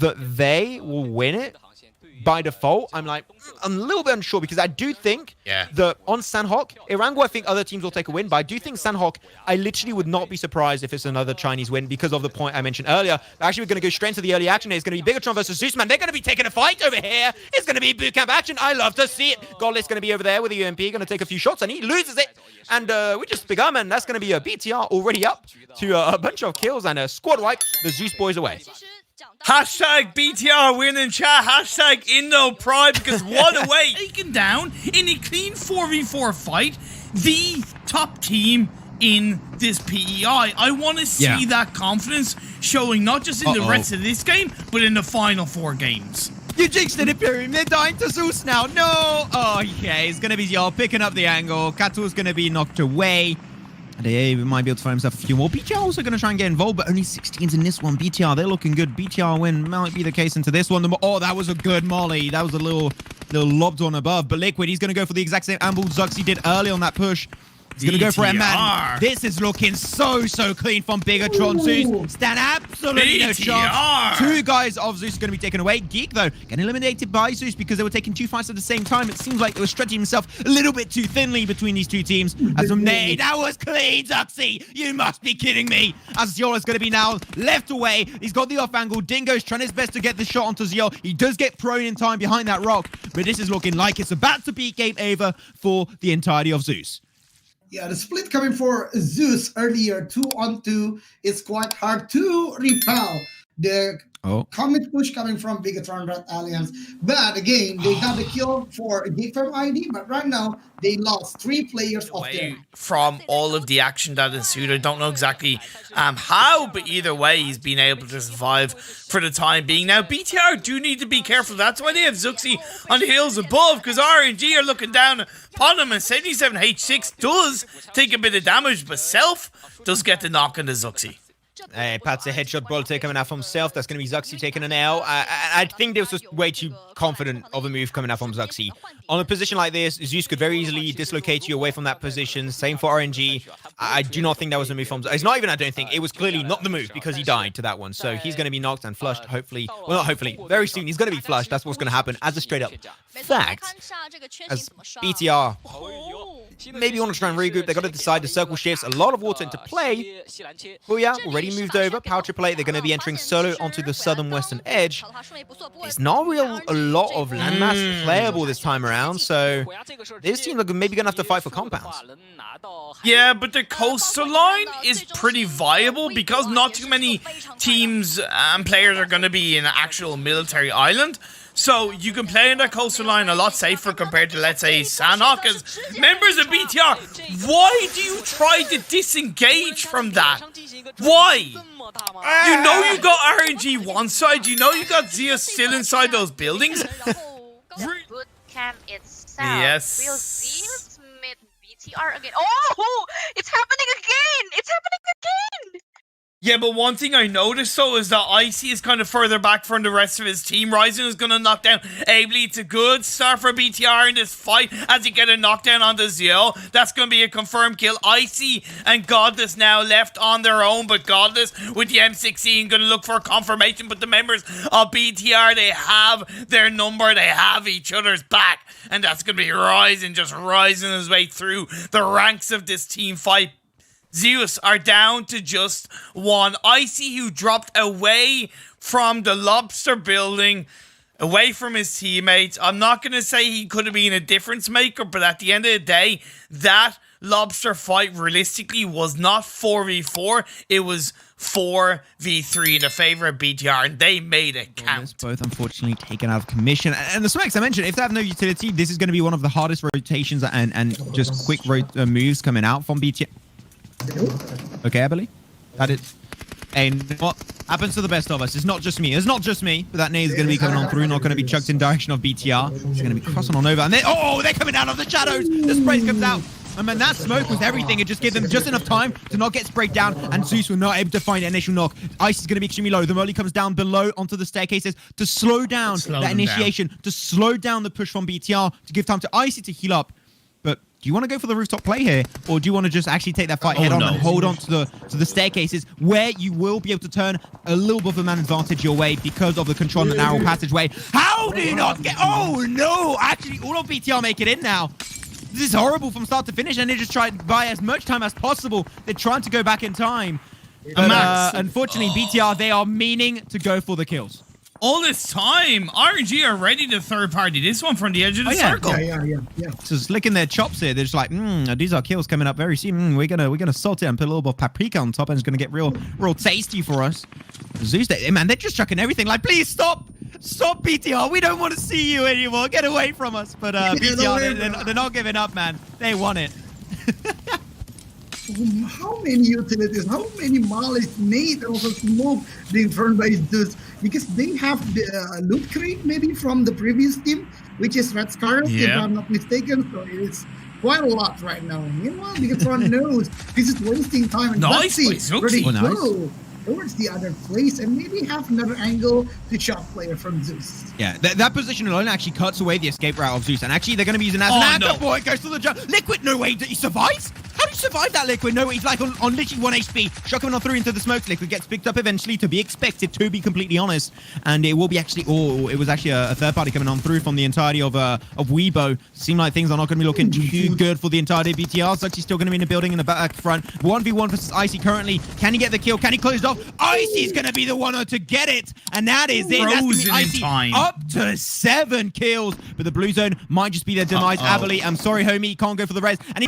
that they will win it by default, I'm like, I'm a little bit unsure because I do think that on Sanhok, Erangle, I think other teams will take a win, but I do think Sanhok, I literally would not be surprised if it's another Chinese win because of the point I mentioned earlier. Actually, we're going to go straight into the early action. It's going to be BIGETRON versus ZEUS, man. They're going to be taking a fight over here. It's going to be bootcamp action. I love to see it. Godless going to be over there with the UMP, going to take a few shots, and he loses it. And we just begun, man. That's going to be a BTR already up to a bunch of kills and a squad wipe. The ZEUS boys away. Hashtag BTR win in chat. Hashtag Indo Pride, because what a way. Taken down in a clean 4v4 fight. The top team in this PEI. I want to see that confidence showing not just in the rest of this game, but in the final 4 games. You jinxed it, Imperium. They're dying to ZEUS now. No. Oh, yeah. It's going to be Zio picking up the angle. Kato's going to be knocked away. They might be able to find himself a few more. BTR also going to try and get involved, but only 16s in this one. BTR, they're looking good. BTR win might be the case into this one. Oh, that was a good molly. That was a little lobbed one above. But Liquid, he's going to go for the exact same ambush ZEUS did early on that push. He's going to go for it, man. This is looking so clean from BIGETRON. ZEUS stand absolutely no chance. 2 guys of ZEUS going to be taken away. Geek, though, getting eliminated by ZEUS because they were taking 2 fights at the same time. It seems like they were stretching himself a little bit too thinly between these 2 teams. As from there, that was clean, zeusicy. You must be kidding me. As Ziola's going to be now left away. He's got the off angle. Dingo's trying his best to get the shot onto Zio. He does get prone in time behind that rock, but this is looking like it's about to be game over for the entirety of ZEUS. Yeah, the split coming for ZEUS earlier, 2-on-2, is quite hard to repel. The commit push coming from BIGETRON Red Alliance. But again, they got the kill for Geek from ID, but right now, they lost 3 players of them. From all of the action that ensued, I don't know exactly how, but either way, he's been able to survive for the time being. Now, BTR do need to be careful. That's why they have zeusicy on the hills above, because RNG are looking down upon him, and 77H6 does take a bit of damage, but Self does get the knock on the zeusicy. Pat's a headshot Bolte coming out from himself. That's going to be ZEUSicy taking an L. I think they was just way too confident of a move coming out from ZEUSicy. On a position like this, ZEUS could very easily dislocate you away from that position. Same for RNG. I do not think that was a move from ZEUS. It's not even, I don't think. It was clearly not the move because he died to that one. So he's going to be knocked and flushed, hopefully. Well, not hopefully. Very soon, he's going to be flushed. That's what's going to happen as a straight-up fact. As BTR maybe want to try and regroup. They got to decide the circle shifts. A lot of water into play. Well, yeah, already moved over. Power triple eight. They're going to be entering solo onto the southern western edge. It's not a lot of landmass playable this time around. So this team are maybe going to have to fight for compounds. Yeah, but the coastal line is pretty viable because not too many teams and players are going to be in an actual military island. So you can play in that coastal line a lot safer compared to, let's say, Sanhok. As members of BTR, why do you try to disengage from that? Why? You know you got RNG one side. You know you got ZEUS still inside those buildings. BOOTCAMP itself. Yes. Will ZEUS meet BTR again? Oh, it's happening again! It's happening again! Yeah, but one thing I noticed, though, is that Icy is kind of further back from the rest of his team. Ryzen is going to knock down Ably. It's a good start for BTR in this fight as he get a knockdown on the Zio. That's going to be a confirmed kill. Icy and Godless now left on their own, but Godless with the M16 going to look for confirmation. But the members of BTR, they have their number. They have each other's back. And that's going to be Ryzen just rising his way through the ranks of this team fight. ZEUS are down to just 1. Icy, who dropped away from the lobster building, away from his teammates. I'm not going to say he could have been a difference maker, but at the end of the day, that lobster fight realistically was not 4v4. It was 4v3 in the favor of BTR, and they made it count. Both unfortunately taken out of commission. And the smokes I mentioned, if they have no utility, this is going to be one of the hardest rotations and just quick moves coming out from BTR. Okay, I believe that is. And what happens to the best of us? It's not just me. It's not just me. But that nade is going to be coming on through, not going to be chucked in direction of BTR. It's going to be crossing on over. And they're coming out of the shadows. The spray comes out. I mean, that smoke was everything. It just gave them just enough time to not get sprayed down. And ZEUS were not able to find an initial knock. Ice is going to be extremely low. The molly comes down below onto the staircases to slow down that initiation, to slow down the push from BTR, to give time to Icy to heal up. But Do you want to go for the rooftop play here, or do you want to just actually take that fight Oh, head on no. and hold on to the staircases, where you will be able to turn a little bit of a man advantage your way because of the control and the narrow passageway? How do you not get? Oh no! Actually, all of BTR make it in now. This is horrible from start to finish, and they just try to buy as much time as possible. They're trying to go back in time. But, Max. unfortunately, BTR, they are meaning to go for the kills. All this time, RNG are ready to third party this one from the edge of the circle. Yeah. Just licking their chops here. They're just like, these are kills coming up very soon. We're gonna salt it and put a little bit of paprika on top, and it's gonna get real tasty for us. Zeus, man, they're just chucking everything. Like, please stop, BTR. We don't want to see you anymore. Get away from us. But BTR, they're not giving up, man. They want it. How many utilities, how many mollies, nade, and also smoke being thrown by Zeus, because they have the loot crate maybe from the previous team, which is Red Scarlet, if I'm not mistaken. So it's quite a lot right now. Meanwhile, BIGETRON knows this is wasting time. And Nice Betsy by Zeuxy. ready to Nice. go towards the other place and maybe have another angle to shot player from Zeus. Yeah, that position alone actually cuts away the escape route of Zeus, and actually they're going to be using that as an anchor. Boy, it goes to the jump. Liquid, no way, he survives? How do you survive that, Liquid? No way, he's like on literally 1 HP. Shot coming on through into the smoke. Liquid gets picked up eventually, to be expected, to be completely honest. And it will be actually, it was actually a third party coming on through from the entirety of Weibo. Seem like things are not going to be looking too good for the entirety of BTR. Zuxy's still going to be in the building in the back front. 1v1 versus Icy currently. Can he get the kill? Can he close it off? Icy's going to be the one to get it. And that is it. That's gonna be Frozen in Icy time. up to 7 kills. But the blue zone might just be their demise. Abily, I'm sorry, homie. Can't go for the res. And